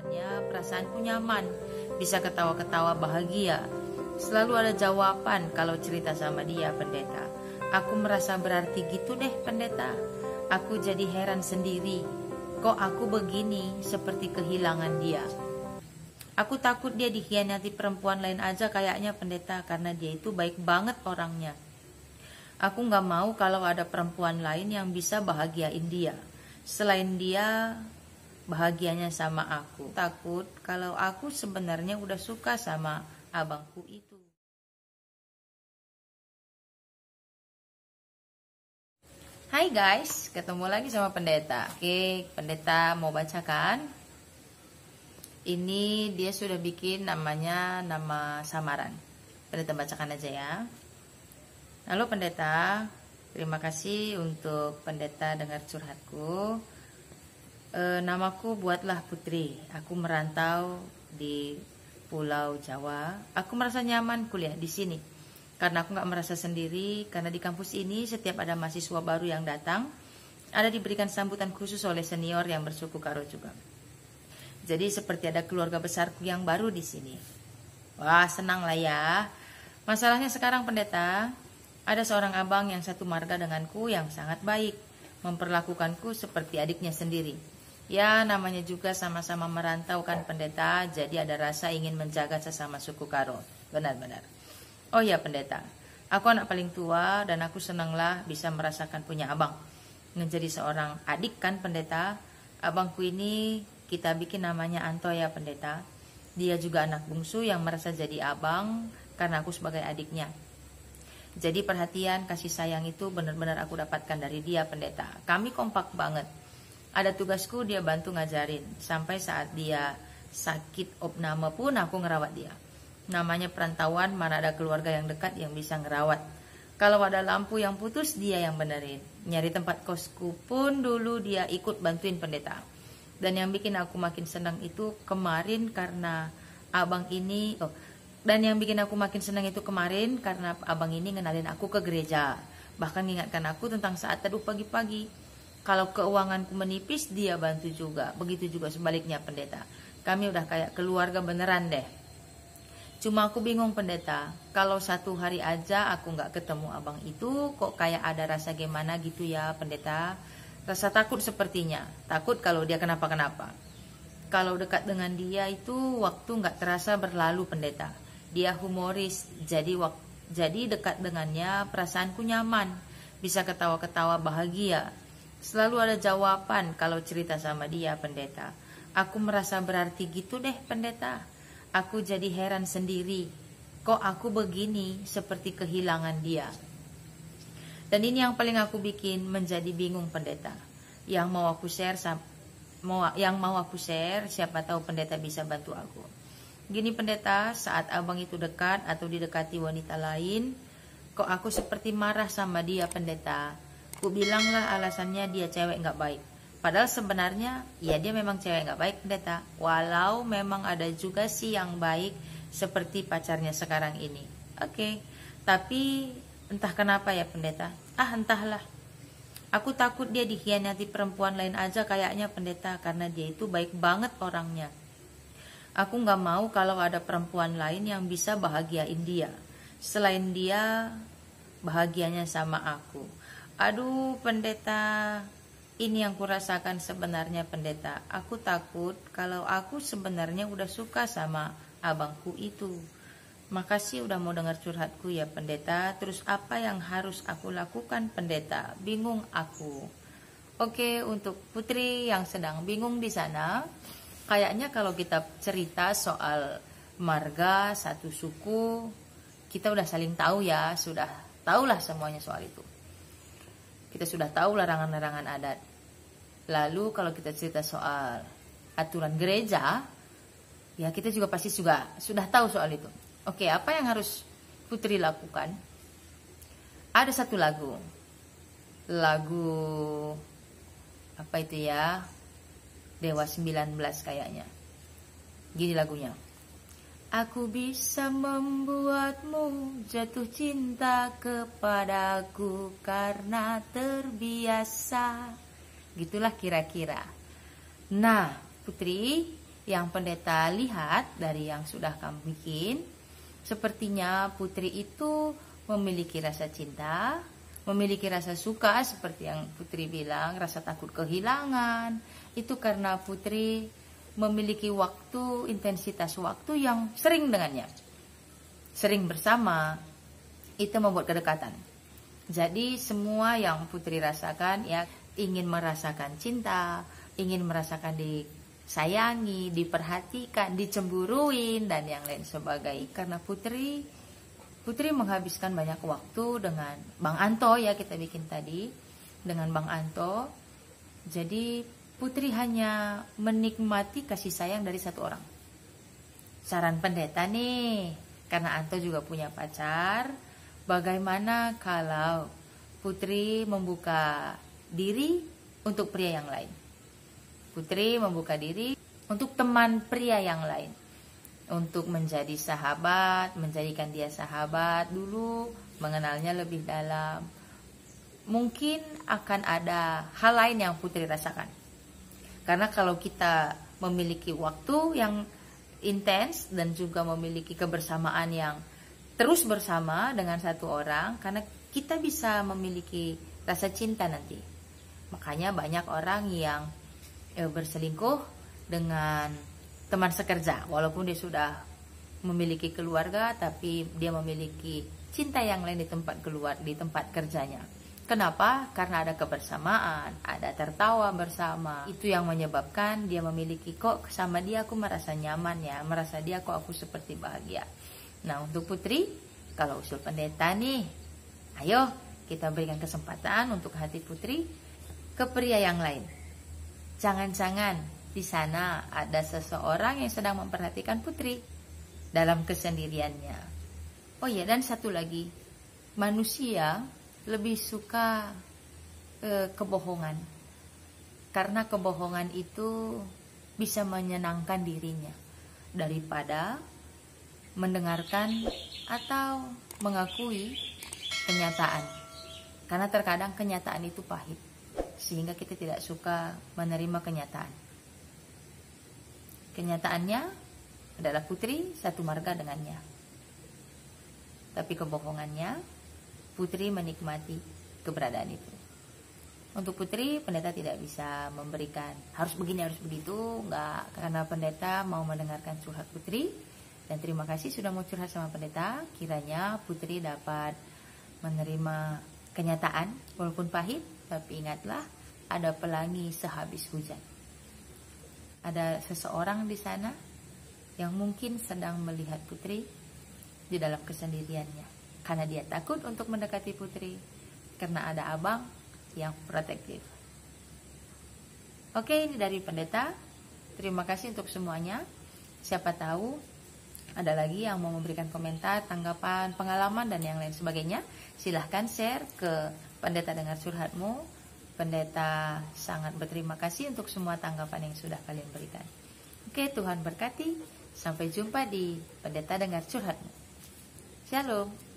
dengannya perasaanku nyaman, bisa ketawa-ketawa bahagia. Selalu ada jawaban kalau cerita sama dia, pendeta. Aku merasa berarti gitu deh, pendeta. Aku jadi heran sendiri. Kok aku begini, seperti kehilangan dia. Aku takut dia dikhianati perempuan lain aja kayaknya, pendeta, karena dia itu baik banget orangnya. Aku gak mau kalau ada perempuan lain yang bisa bahagiain dia. Selain dia, bahagianya sama aku. Takut kalau aku sebenarnya udah suka sama abangku itu. Hai guys, ketemu lagi sama pendeta. Oke, pendeta mau bacakan. Ini dia sudah bikin namanya nama samaran. Pendeta bacakan aja ya. Halo pendeta, terima kasih untuk pendeta dengar curhatku. Namaku Buatlah Putri. Aku merantau di Pulau Jawa. Aku merasa nyaman kuliah di sini karena aku gak merasa sendiri. Karena di kampus ini setiap ada mahasiswa baru yang datang, ada diberikan sambutan khusus oleh senior yang bersuku Karo juga. Jadi seperti ada keluarga besarku yang baru di sini. Wah, senang lah ya. Masalahnya sekarang pendeta, ada seorang abang yang satu marga denganku yang sangat baik, memperlakukanku seperti adiknya sendiri. Ya, namanya juga sama-sama merantau kan pendeta, jadi ada rasa ingin menjaga sesama suku Karo. Benar-benar. Oh ya pendeta, aku anak paling tua dan aku senanglah bisa merasakan punya abang. Menjadi seorang adik kan pendeta. Abangku ini kita bikin namanya Anto ya pendeta. Dia juga anak bungsu yang merasa jadi abang karena aku sebagai adiknya. Jadi perhatian, kasih sayang itu benar-benar aku dapatkan dari dia pendeta. Kami kompak banget. Ada tugasku dia bantu ngajarin. Sampai saat dia sakit opname pun aku ngerawat dia. Namanya perantauan, mana ada keluarga yang dekat yang bisa ngerawat. Kalau ada lampu yang putus, dia yang benerin. Nyari tempat kosku pun dulu dia ikut bantuin pendeta. Dan yang bikin aku makin senang itu kemarin karena abang ini... Dan yang bikin aku makin senang itu kemarin karena abang ini ngenalin aku ke gereja. Bahkan mengingatkan aku tentang saat teduh pagi-pagi. Kalau keuanganku menipis, dia bantu juga. Begitu juga sebaliknya pendeta. Kami udah kayak keluarga beneran deh. Cuma aku bingung pendeta. Kalau satu hari aja aku gak ketemu abang itu, kok kayak ada rasa gimana gitu ya pendeta. Rasa takut sepertinya. Takut kalau dia kenapa-kenapa. Kalau dekat dengan dia itu waktu gak terasa berlalu pendeta. Dia humoris, jadi dekat dengannya perasaanku nyaman, bisa ketawa-ketawa bahagia. Selalu ada jawaban kalau cerita sama dia pendeta. Aku merasa berarti gitu deh pendeta. Aku jadi heran sendiri. Kok aku begini, seperti kehilangan dia. Dan ini yang paling aku bikin menjadi bingung pendeta. Yang mau aku share, siapa tahu pendeta bisa bantu aku. Gini pendeta, saat abang itu dekat atau didekati wanita lain, kok aku seperti marah sama dia pendeta. Ku bilanglah alasannya dia cewek gak baik. Padahal sebenarnya ya dia memang cewek gak baik pendeta. Walau memang ada juga sih yang baik seperti pacarnya sekarang ini. Oke, tapi entah kenapa ya pendeta. Entahlah. Aku takut dia dikhianati perempuan lain aja kayaknya pendeta, karena dia itu baik banget orangnya. Aku gak mau kalau ada perempuan lain yang bisa bahagiain dia. Selain dia, bahagianya sama aku. Aduh pendeta, ini yang kurasakan sebenarnya pendeta. Aku takut kalau aku sebenarnya udah suka sama abangku itu. Makasih udah mau dengar curhatku ya pendeta. Terus apa yang harus aku lakukan pendeta? Bingung aku. Oke, untuk Putri yang sedang bingung di sana, kayaknya kalau kita cerita soal marga, satu suku, kita udah saling tahu ya, sudah tahulah semuanya soal itu. Kita sudah tahu larangan-larangan adat. Lalu kalau kita cerita soal aturan gereja, ya kita juga pasti sudah tahu soal itu. Oke, apa yang harus Putri lakukan? Ada satu lagu apa itu ya? Dewa 19 kayaknya. Gini lagunya. Aku bisa membuatmu jatuh cinta kepadaku karena terbiasa. Gitulah kira-kira. Nah, Putri, yang pendeta lihat dari yang sudah kamu bikin, sepertinya putri itu memiliki rasa cinta, memiliki rasa suka seperti yang putri bilang, rasa takut kehilangan. Itu karena putri memiliki waktu, intensitas waktu yang sering dengannya, sering bersama. Itu membuat kedekatan. Jadi semua yang putri rasakan ya, ingin merasakan cinta, ingin merasakan disayangi, diperhatikan, dicemburuin, dan yang lain sebagainya. Karena putri menghabiskan banyak waktu dengan Bang Anto ya, kita bikin tadi dengan Bang Anto. Jadi putri hanya menikmati kasih sayang dari satu orang. Saran pendeta nih, karena Anto juga punya pacar, bagaimana kalau putri membuka diri untuk pria yang lain? Putri membuka diri untuk teman pria yang lain, untuk menjadi sahabat, menjadikan dia sahabat dulu, mengenalnya lebih dalam. Mungkin akan ada hal lain yang putri rasakan. Karena kalau kita memiliki waktu yang intens dan juga memiliki kebersamaan yang terus bersama dengan satu orang, karena kita bisa memiliki rasa cinta nanti. Makanya banyak orang yang berselingkuh dengan teman sekerja, walaupun dia sudah memiliki keluarga, tapi dia memiliki cinta yang lain di tempat kerjanya. Kenapa? Karena ada kebersamaan, ada tertawa bersama. Itu yang menyebabkan dia memiliki, kok sama dia aku merasa nyaman ya, merasa dia kok aku seperti bahagia. Nah, untuk putri, kalau usul pendeta nih, ayo kita berikan kesempatan untuk hati putri ke pria yang lain. Jangan-jangan di sana ada seseorang yang sedang memperhatikan putri dalam kesendiriannya. Oh iya, dan satu lagi, manusia lebih suka kebohongan, karena kebohongan itu bisa menyenangkan dirinya daripada mendengarkan atau mengakui kenyataan. Karena terkadang kenyataan itu pahit, sehingga kita tidak suka menerima kenyataan. Kenyataannya adalah putri satu marga dengannya, tapi kebohongannya putri menikmati keberadaan itu. Untuk putri, pendeta tidak bisa memberikan harus begini, harus begitu, enggak, karena pendeta mau mendengarkan curhat putri. Dan terima kasih sudah mau curhat sama pendeta. Kiranya putri dapat menerima kenyataan walaupun pahit, tapi ingatlah, ada pelangi sehabis hujan. Ada seseorang di sana yang mungkin sedang melihat putri di dalam kesendiriannya, karena dia takut untuk mendekati putri, karena ada abang yang protektif. Oke, ini dari pendeta. Terima kasih untuk semuanya. Siapa tahu ada lagi yang mau memberikan komentar, tanggapan, pengalaman, dan yang lain sebagainya. Silahkan share ke pendeta dengar curhatmu. Pendeta sangat berterima kasih untuk semua tanggapan yang sudah kalian berikan. Oke, Tuhan berkati. Sampai jumpa di pendeta dengar curhatmu. Shalom.